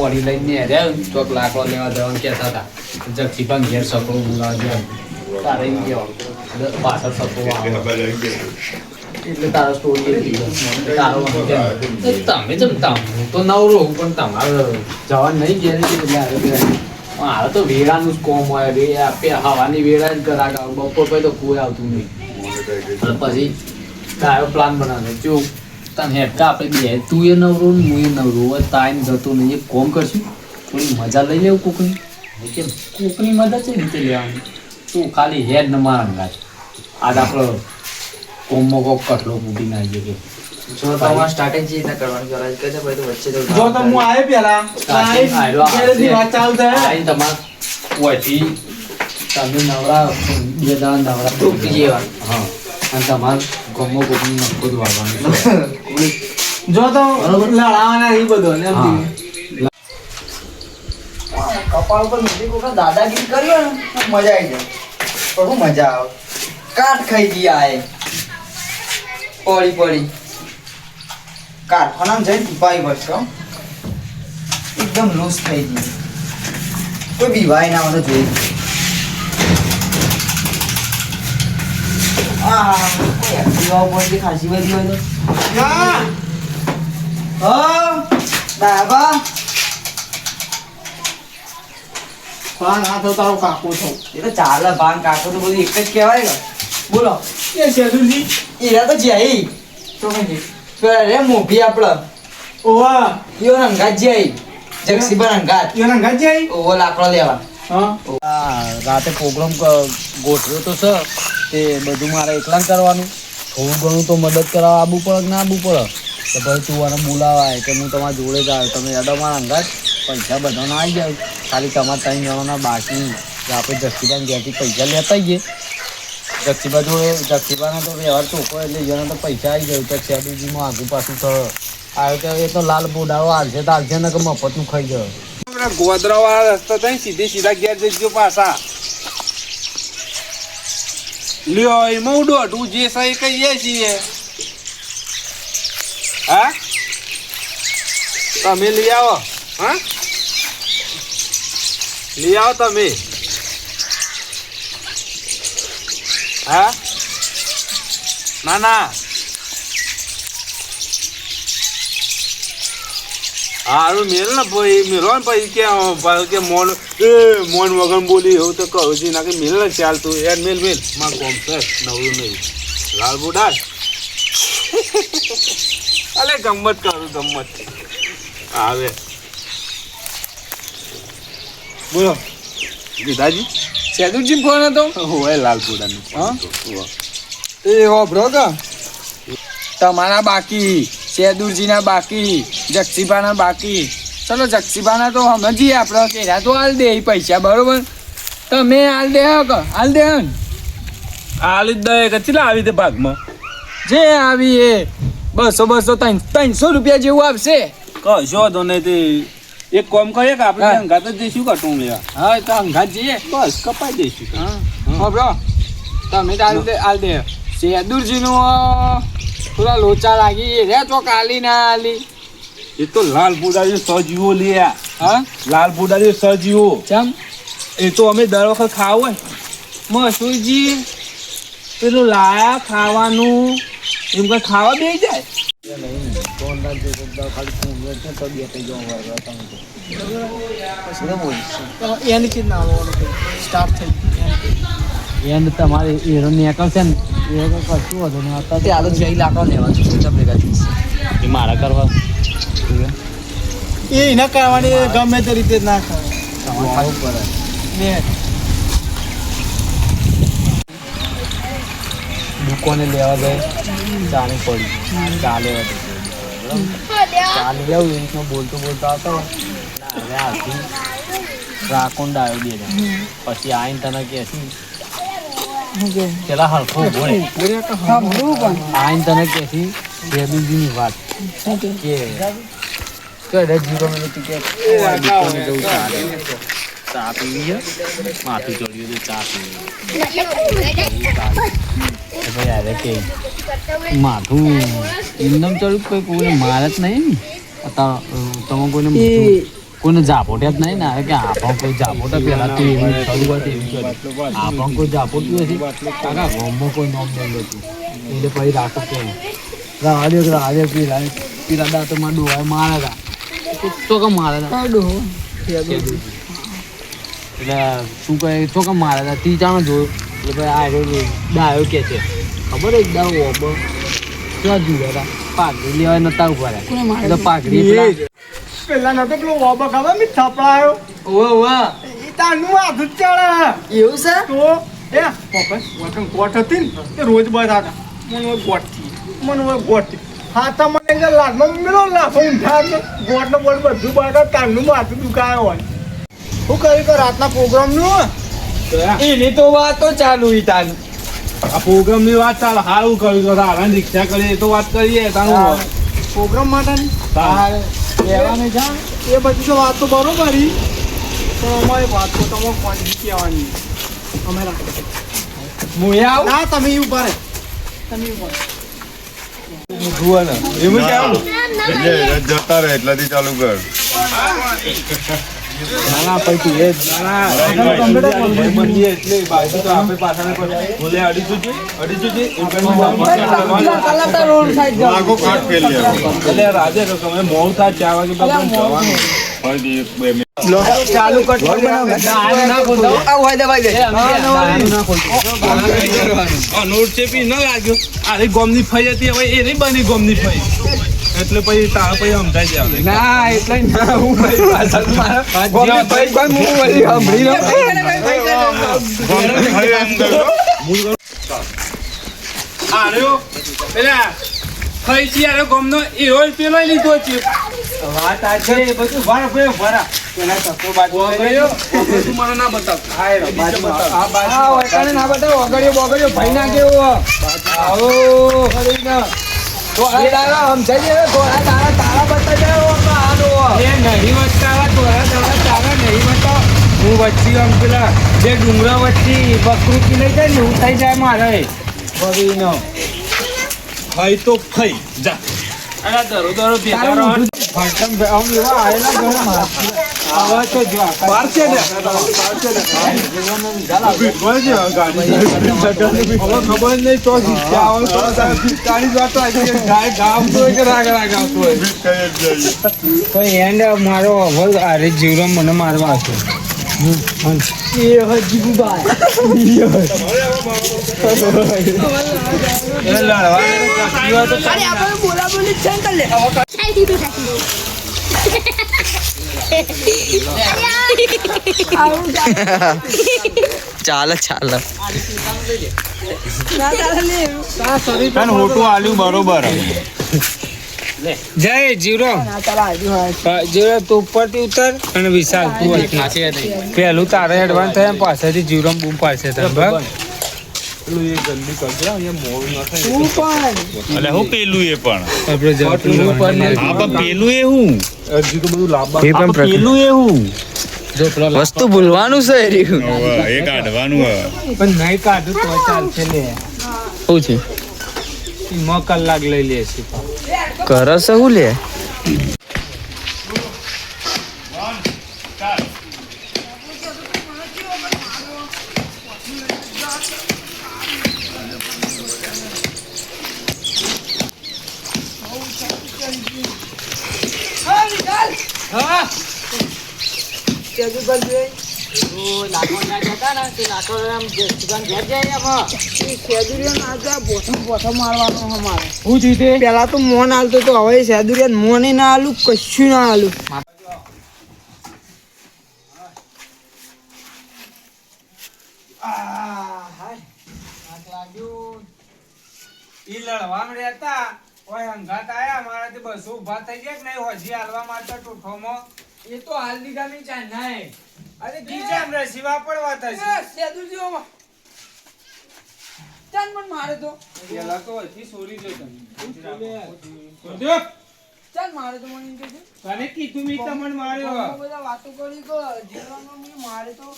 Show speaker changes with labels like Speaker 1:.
Speaker 1: પોડી લઈને રહ્યા ચોક લાકડો લેવા જવાનું કહેતા હતા જગસી પણ ઘેર સકડો બોલાવા તારે એમ કહેવાનું પાછળ સકડો એટલે તારો સ્ટોરી તારો તમે જમતા હું તો નવરો હું પણ તમારે જવાનું નહીં ઘેર એટલે હાલ તો વેળાનું જ કોમ હોય હવાની વેળા જ કરાક બપોર પછી તો કોઈ આવતું નહીં પછી તારો પ્લાન બનાવે જો તને હેઠકા આપણે બે તું એ નવરો હું એ નવરો હોય તાઈને જતો નહીં એક કોમ કરશું થોડી મજા લઈ લેવું કોકની કેમ કોકની મજા છે રીતે લેવાની તું ખાલી હેડ ન મારા ગાય આજ આપણો કોમમાં કોક કટલો ફૂટી નાખીએ કે
Speaker 2: જો તમારે સ્ટાર્ટિંગ જે રીતના કરવાનું કરાય કે છે ભાઈ તો વચ્ચે તો
Speaker 3: જો તો હું આયે પેલા પહેલેથી વાત ચાલુ થાય
Speaker 1: આઈ તમાર ઓયથી તમે નવરા બે દાન નવરા
Speaker 2: ધૂપ જેવા
Speaker 1: હા અને તમાર ગમો કોકની નખો દવાવાનું
Speaker 3: જો તો લડાવાના એ બધો ને
Speaker 1: હા
Speaker 2: કપાળ પર મીઠી કોકા દાદાગીરી કર્યો ને તો મજા આવી જાય પણ હું મજા આવે કાટ ખાઈ ગયા એ પડી પડી કારખાનામાં જઈને ટીપાઈ પડશે એકદમ લૂઝ થઈ ગઈ કોઈ બીવાય ના મને જોઈ કોઈ એક્ટિવા ઉપરથી ખાસી બધી હોય તો દાબા
Speaker 3: પાન હાથો તારો કાકો છો
Speaker 2: એ તો ચાલે ભાન કાકો તો બધું એક જ કહેવાય ને બોલો
Speaker 3: એ શેદુજી
Speaker 2: એરા તો જઈ તો કઈ રે મોભી આપડે
Speaker 3: ઓવા
Speaker 2: યો રંગાત જઈ જગસીબા રંગાત
Speaker 3: યો ના ગાજે
Speaker 2: ઓવો લાકડો લેવા
Speaker 3: હા
Speaker 1: રાતે પ્રોગ્રામ ગોઠવ્યો તો છે તે બધું મારે એકલા કરવાનું થોડું ઘણું તો મદદ કરાવવા આવવું પડે કે ના આવવું પડે તો ભાઈ તું મને બોલાવાય કે હું તમારા જોડે જ આવ્યો તમે યાદોમાં અંગાત પૈસા બધાના આવી જાય ખાલી તમારા 3 જણાના બાકી આપણે જક્ષીબાન ઘેરથી પૈસા લેતા જઈએ જક્ષીબાના તો વ્યવહાર ચોખ્ખો એટલે જેના તો પૈસા આવી જાય તો શેડુજીમાં આગું પાછું આવ્યો તો એ તો લાલ બોડાઓ હાલશે તો હાલશે ને કે મફતનું ખાઈ જાય
Speaker 3: ગોદરા વાળા રસ્તા થઈ સીધા ઘેર જઈજો પાછા લ્યો એમાં દોઢું જે સહી કહીએ છીએ હા તમે લઈ આવો હા લઈ આવો તમે હા ના ના હારું મેલ ને ભાઈ મેલો ને પછી કે મોન મોન વગર બોલી એવું તો કહું છું ના કે મેલ ને ચાલતું યાર મેલ માં કોમ છે નવરું નહીં લાલ બુડા અલે ગમત કરું ગમત આવે બોલો ગીતાજી
Speaker 1: શેડુજી ફોન હતો
Speaker 3: હોય લાલ બુડાનું
Speaker 1: હા
Speaker 2: એ હો બ્રોકર તમારા બાકી શેદુરજીના બાકી જક્ષીબાના બાકી ચલો જક્ષીબાના તો સમજીએ આપણે કેરા તો હાલ દે પૈસા બરોબર તમે હાલ દે હાલ દે
Speaker 3: આલી દે કેટલા આવી તે ભાગમાં
Speaker 2: જે આવી એ 200 300 રૂપિયા જેવું આવશે
Speaker 3: કશો તો નહીં તે એક કામ કરીએ કે આપણે અંગાત જ જઈશું કટું લેવા
Speaker 2: હા તો અંગાત જઈએ
Speaker 3: બસ કપાઈ દઈશું
Speaker 2: હા બ્રો તમે હાલ દે શેદુરજીનું થોડા લોચા લાગી રે તો કાલી ના આલી
Speaker 3: એ તો લાલ બુડાજી સજીવો લ્યા
Speaker 2: હા
Speaker 3: લાલ બુડાજી સજીવો
Speaker 2: ચમ
Speaker 3: એ તો અમે દર વખત ખાવું હોય મસુજી પેલું લાયા ખાવાનું એમ કઈ ખાવા બે જાય
Speaker 2: એની ચીજ ના સ્ટાર્ટ થઈ
Speaker 1: એન્ડ તમારે હીરો નીકળશે ને એ કશું હતું ને
Speaker 2: તે આલો જઈ લાકડો લેવા છે ભેગા થઈશ
Speaker 1: એ મારા કરવા
Speaker 3: એ ના કરવાની ગમે તે રીતે ના
Speaker 1: ખાવું પડે
Speaker 2: ને
Speaker 1: દુકાને લેવા જાય ચાની પડી ચા લેવા ચા લઈ આવું એ રીતનો બોલતો આવતો હવે આથી રાકોંડ આવ્યો બે પછી આવીને તને કે પેલા હરખો બોલે આવીને તને કે શેદુજીની વાત કે જીરો મિનિટ કે ચા પીવી માથું ચડ્યું તો ચા પીવી ભાઈ અરે કે માથું ઇન્દમ ચડ્યું કોઈ કોઈને મારે જ નહીં ને તમે કોઈને કોઈને જાપોટ્યા જ નહીં ને કે આપણ કોઈ જાપોટા પહેલા તો એવી શરૂઆત એવી કરી આપણ કોઈ જાપોટ્યું હશે કાકા ગામમાં કોઈ નોમ નહીં લેતું એટલે પછી રાખો કે રાધે પીરા દા તો માં ડોહાય મારે તો કેમ મારે એટલે શું કહે તો કેમ મારે તીચાનો જોયું એટલે ભાઈ આ ડાયો કે છે ખબર એક દાવ ઓબો ક્યાં જોયા હતા પાઘડી લેવા નતા ઉભા રહ્યા એટલે પાઘડી
Speaker 2: પેલા નતો પેલો ઓબો ખબર મી થપડાયો
Speaker 1: ઓવા
Speaker 2: એ તાનું આધું ચડે
Speaker 1: એવું છે
Speaker 2: તો એ પપ્પા વખત ગોઠ હતી ને તે રોજ બતાતા મને ગોઠથી મને ગોઠથી હાથા મને જે લાગમાં મેલો લાફો ઉઠા કે ગોઠનો બોલ બધું બતા તાનું માથું દુખાયો હોય હું કરી કે રાતના પ્રોગ્રામ નું એની તો વાતો ચાલુ ઈ તાન
Speaker 3: આ પ્રોગ્રામ ની વાત ચાલ હારું કર્યું તો હારા રિક્ષા કરીએ તો વાત કરીએ તારું
Speaker 2: પ્રોગ્રામ માટે લેવાની જા એ બધી તો વાત તો બરોબર ઈ પણ અમારી વાત તો તમે કોણ કહેવાની અમે હું આવ ના તમે ઉભા રહે તમે ઉભા
Speaker 3: એમ કેવું
Speaker 4: જતા રહે એટલાથી ચાલુ કર
Speaker 3: નાના પછી એ નાના એટલે બાજુ તો આપણે પાછળ બોલે
Speaker 4: આખો કાટ ફેલ
Speaker 3: એટલે રાજે તો તમે મોડું થાય 4 વાગે જવાનું
Speaker 2: ચાલુ કર
Speaker 3: નોટ ચેપી ન લાગ્યો આ ગોમની ફઈ હતી હવે એ નહીં બની ગોમની ફઈ એટલે પછી તાર પછી સમજાઈ જાય
Speaker 2: ના એટલે ના હું ભાઈ પાછળ મારા ગોમી ભાઈ કોઈ હું વળી સાંભળી લો
Speaker 3: આર્યો પેલા ફઈ છે આરે ગોમનો એવો પેલો લીધો છે
Speaker 2: વાત આ છે એ બધું ભરા પેલા તકો બાજુ
Speaker 3: ગયો તું મને ના બતાવ
Speaker 2: આ બાજુ આ ઓકણે ના બતાવ ઓગળ્યો ભાઈ ના કેવો આવો હરીના તો આ તારા સમજાઈ દે થોડા તારા બતાઈ દે આનો એ નહીં બતાવા થોડા તારા નહીં બતાવ હું વચ્ચે આમ પેલા જે ડુંગરા વચ્ચે બકરૂ લઈ જાય ને એવું થઈ જાય મારે ભવીનો
Speaker 3: ફઈ તો ફઈ જા અરે દરો ભેગા રહો
Speaker 2: ફટમ આમ એવા આયેલા ઘણા આવા તો જો
Speaker 3: બાર છે ને ખબર નહીં તો તારી વાત ગાય ગામ તો કે રાગડા ગાવતો હોય
Speaker 2: તો એન્ડ મારો અવલ આરે જીવરામ મને મારવા હતો એ હજી ગુબાય
Speaker 3: એ લડવા તો
Speaker 5: બોલા બોલી ચેક કર લે
Speaker 6: ચાલે
Speaker 4: હોટું આલ્યું બરોબર
Speaker 2: જય જીવરામ જીવરામ તું ઉપરથી ઉતર અને વિશાલ તું પેલું તારે એડવાન્સ થાય પાછળથી જીવરામ બૂમ પાડશે તને બરાબર
Speaker 4: એટલે હું પેલું એ પણ
Speaker 2: આપણે જવાનું
Speaker 4: હા પણ પેલું એ હું
Speaker 3: હજી તો બધું લાંબા
Speaker 4: પેલું એ હું
Speaker 6: વસ્તુ ભૂલવાનું છે
Speaker 4: એ કાઢવાનું હવે
Speaker 2: પણ નહીં કાઢું તો ચાલશે લે
Speaker 6: શું છે
Speaker 2: એમાં કલાક લઈ લેશે
Speaker 6: કરે છે શું લે
Speaker 5: પેલા તો મોન હાલતો તો હવે સેદુરિયા મોને ના હાલું કશું ના હાલું
Speaker 2: ઈ લડવા મળ્યા હતા ઓય હંગાત આયા મારાથી બસો ઉભા થઈ ગયા કે નહીં હોજી હાલવા માટે ટોઠોમાં એ તો હાલ દીધા ની ચાલ નહીં અરે ગીજામ રે શિવા પડવા થશે
Speaker 5: સેદુરિયા ચાલ પણ મારે તો
Speaker 2: પેલા તો હજી સોરી જો તમે
Speaker 5: ચાલ મારે તો મને કે છે
Speaker 2: તને કીધું મી તમને માર્યો
Speaker 5: બધા વાતો કરી તો જીવનમાં મને મારે તો